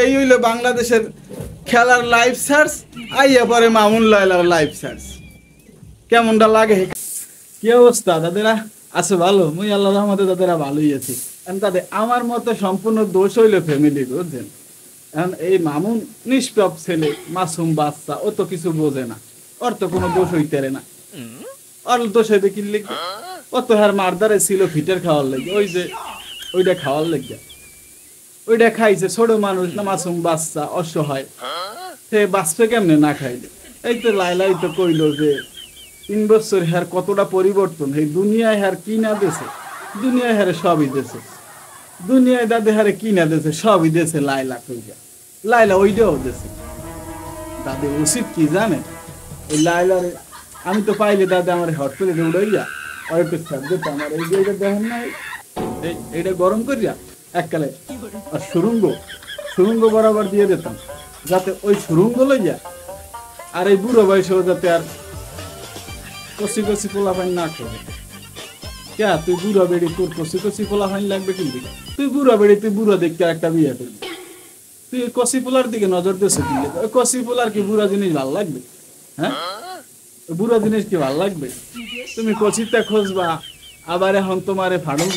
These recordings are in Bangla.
এই হইলো বাংলাদেশের খেলার লাইভ সার্চ আইয়া পরে মামুন লাইলার লাইভ সার্চ কেমনটা লাগে কি অবস্থা দাদারা আছে ভালো মুই আল্লাহর রহমতে দাদারা ভালোই আছি এখন তাদের আমার মতে সম্পূর্ণ দোষ হইলো ফ্যামিলি বুঝছেন এখন এই মামুন নিষ্পাপ ছেলে মাসুম বাচ্চা ও তো কিছু বোঝে না ওর তো কোনো দোষ হইতে না ওর দোষ হইতে কি লিখবে ও তো হার মারদারে ছিল ফিটার খাওয়ার লাগে ওই যে ওইটা খাওয়ার লাগে ওইটা খাইছে ছোট মানুষ না মাসুম বাচ্চা অসহায় সে বাঁচবে কেমনে না খাইলে এই তো লাইলাই তো কইলো যে 3 বছর হার কতটা পরিবর্তন এই দুনিয়ায় হার কি না দেছে দুনিয়ায় হারে সবই দেছে দুনিয়ায় দাদে হারে কি না দেছে সবই দেছে লাইলা কইয়া লাইলা ওইটাও দেছে দাদে উচিত কি জানে ওই লাইলারে আমি তো পাইলে দাদা আমার হটপেলে উড়াইয়া আর একটু সাবজেক্ট আমার এই যে দেখেন না এইটা গরম করিয়া এককালে আর সুরঙ্গ বরাবর দিয়ে দিতাম যাতে ওই সুরঙ্গ লইয়া আর এই বুড়ো বয়সেও যাতে আর কষি কষি পোলাপাইন না খেয়ে কে তুই বুড়া বেড়ি তোর কষি কষি পোলাপাইন লাগবে কিন্তু তুই বুড়া বেড়ি তুই বুড়া দেখতে একটা বিয়ে করবি তুই কষি পোলার দিকে নজর দিয়েছে দিলে ওই কষি পোলার কি বুড়া জিনিস ভালো লাগবে হ্যাঁ বুড়া জিনিস কি ভালো লাগবে তুমি কষিতে খুঁজবা আবার এখন তোমারে ফাড়ল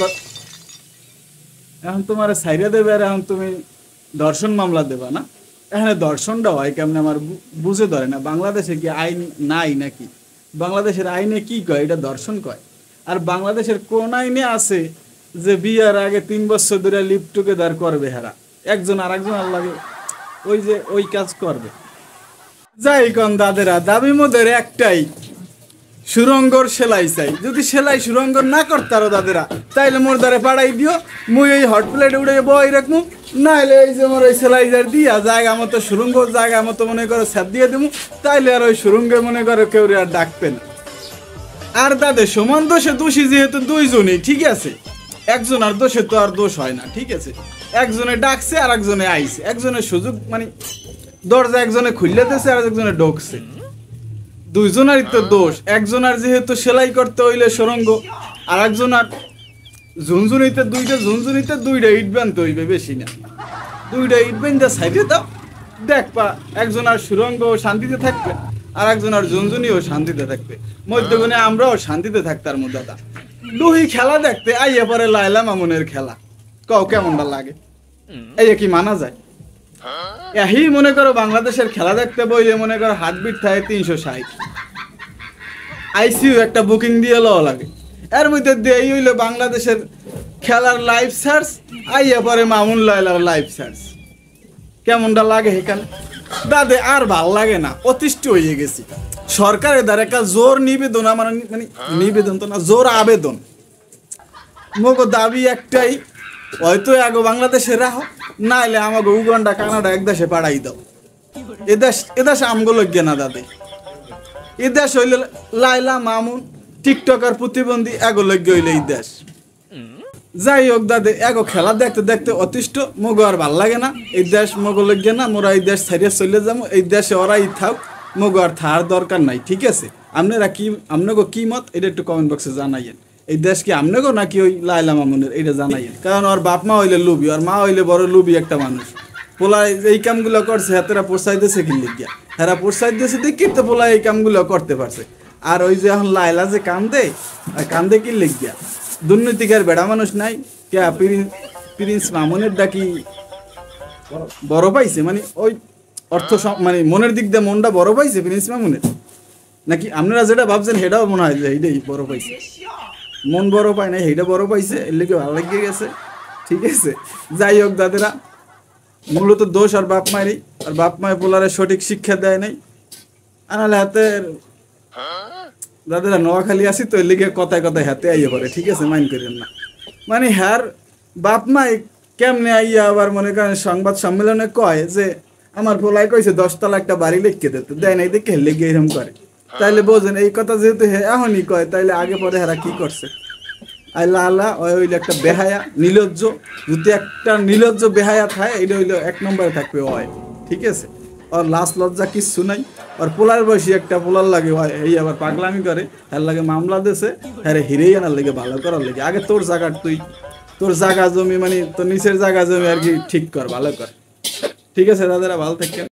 এখন তোমার সাইরা দেবে আর এখন তুমি দর্শন মামলা দেবা না এখানে দর্শনটা হয় কেমন আমার বুঝে ধরে না বাংলাদেশে কি আইন নাই নাকি বাংলাদেশের আইনে কি কয় এটা দর্শন কয় আর বাংলাদেশের কোন আইনে আছে যে বিয়ার আগে 3 বছর ধরে লিভ টুগেদার করবে হেরা একজন আর একজন লাগে ওই যে ওই কাজ করবে যাই কোন দাদেরা দাবি মোদের একটাই সুরঙ্গর সেলাই চাই যদি সেলাই সুরঙ্গর না করতারো দাদেরা তাইলে মোর দ্বারে পাড়াই দিও মুই এই হট প্লেটে উড়ে বই রাখবো নাইলে এই যে মোর ওই সেলাইজার দিয়া জায়গা মতো সুরঙ্গ জায়গা মতো মনে করো স্যাপ দিয়ে দেবো তাইলে আর ওই সুরঙ্গে মনে করো কেউ আর ডাকবেন আর দাদে সমান দোষে দোষী যেহেতু দুইজনই ঠিক আছে একজন আর দোষে তো আর দোষ হয় না ঠিক আছে একজনে ডাকছে আর একজনে আইছে একজনের সুযোগ মানে দরজা একজনে খুললে দিয়েছে আর একজনে ঢোকছে দুইজনেরই তো দোষ একজনের যেহেতু সেলাই করতে হইলে সুরঙ্গ আর একজনের ঝুনঝুনিতে দুইটা ইট বানতে হইবে বেশি না দুইটা ইট বানতে সাইডে দাও দেখবা একজনের সুরঙ্গ শান্তিতে থাকবে আর একজনের ঝুনঝুনিও শান্তিতে থাকবে মধ্যখানে আমরাও শান্তিতে থাকতার মধ্যে দা দুই খেলা দেখতে আইয়া পরে লাইলা মামুনের খেলা কও কেমনটা লাগে এই কি মানা যায় এই মনে করো বাংলাদেশের খেলা দেখতে বইলে মনে করো হার্টবিট থাকে 360 আইসিইউ একটা বুকিং দিয়ে লওয়া লাগে এর মধ্যে দিয়ে হইলো বাংলাদেশের খেলার লাইভ সার্চ আইয়া পরে মামুন লাইলার লাইভ সার্চ কেমনটা লাগে এখানে দাদে আর ভাল লাগে না অতিষ্ঠ হয়ে গেছি সরকারের দ্বারা একটা জোর নিবেদন আমার মানে নিবেদন তো না জোর আবেদন মগো দাবি একটাই হয়তো আগে বাংলাদেশে রাখো নাইলে আমাকে উগান্ডা কানাডা এক দেশে পাঠাই দাও এদেশ আমগুলো গে না দাদে এদেশ হইলে লাইলা মামুন টিকটকার প্রতিবন্ধী এগো লগ্য হইলে এই দেশ যাই হোক দাদে এগো খেলা দেখতে দেখতে অতিষ্ঠ মগো আর ভাল লাগে না এই দেশ মগো লগ্য না মোরা এই দেশ ছাড়িয়ে চলে যাবো এই দেশে ওরাই থাক মগো আর থার দরকার নাই ঠিক আছে আপনারা কি আপনাকে কি মত এটা একটু কমেন্ট বক্সে জানাইয়েন এই দেশ কি আপনাকেও নাকি ওই লাইলা মামুনের এইটা জানাইয়েন কারণ ওর বাপ মা হইলে লুবি ওর মা হইলে বড় লুবি একটা মানুষ পোলা এই কামগুলো করছে হাতেরা পোষাই দিয়েছে কি লিখিয়া হেরা পোষাই দিয়েছে দেখি তো পোলা এই কামগুলো করতে পারছে আর ওই যে এখন লাইলা যে কান্দে কি লিখিয়া দুর্নীতিকার বেড়া মানুষ নাই কে প্রিন্স মামুনের ডাকি বড় পাইছে মানে ওই অর্থ মানে মনের দিক দিয়ে মনটা বড় পাইছে প্রিন্স মামুনের নাকি আপনারা যেটা ভাবছেন সেটাও মনে হয় যে এইটাই বড় পাইছে মন বড় পায় নাই সেইটা বড় পাইছে এর লেগে ভালো লেগে গেছে ঠিক আছে যাই হোক দাদেরা মূলত দোষ আর বাপ মায়েরই আর বাপ মায়ের পোলারে সঠিক শিক্ষা দেয় নাই আনালে হাতের দাদেরা নোয়াখালী আসি তো এর লেগে কথায় কথায় হাতে আইয়া পড়ে ঠিক আছে মাইন্ড করেন না মানে হ্যার বাপ মাই কেমনে আইয়া আবার মনে করেন সংবাদ সম্মেলনে কয় যে আমার পোলাই কইছে 10 তলা একটা বাড়ি লিখকে দিতে দেয় নাই দেখে লেগে এরকম করে তাইলে বোঝেন এই কথা যেহেতু এখনই কয় তাইলে আগে পরে হেরা কি করছে আল্লাহ আল্লাহ ওইলে একটা বেহায়া নির্লজ্জ যদি একটা নির্লজ্জ বেহায়া থাকে এটা হইলো 1 নম্বরে থাকবে ওই ঠিক আছে আর লাশ লজ্জা কিচ্ছু নাই আর পোলার বয়সী একটা পোলার লাগে হয় এই আবার পাগলামি করে এর লাগে মামলা দিয়েছে হ্যাঁ হিরেই আনার লেগে ভালো করার লেগে আগে তোর জায়গার তুই তোর জায়গা জমি মানে তোর নিচের জায়গা জমি আর কি ঠিক কর ভালো কর ঠিক আছে দাদারা, ভালো থাকেন।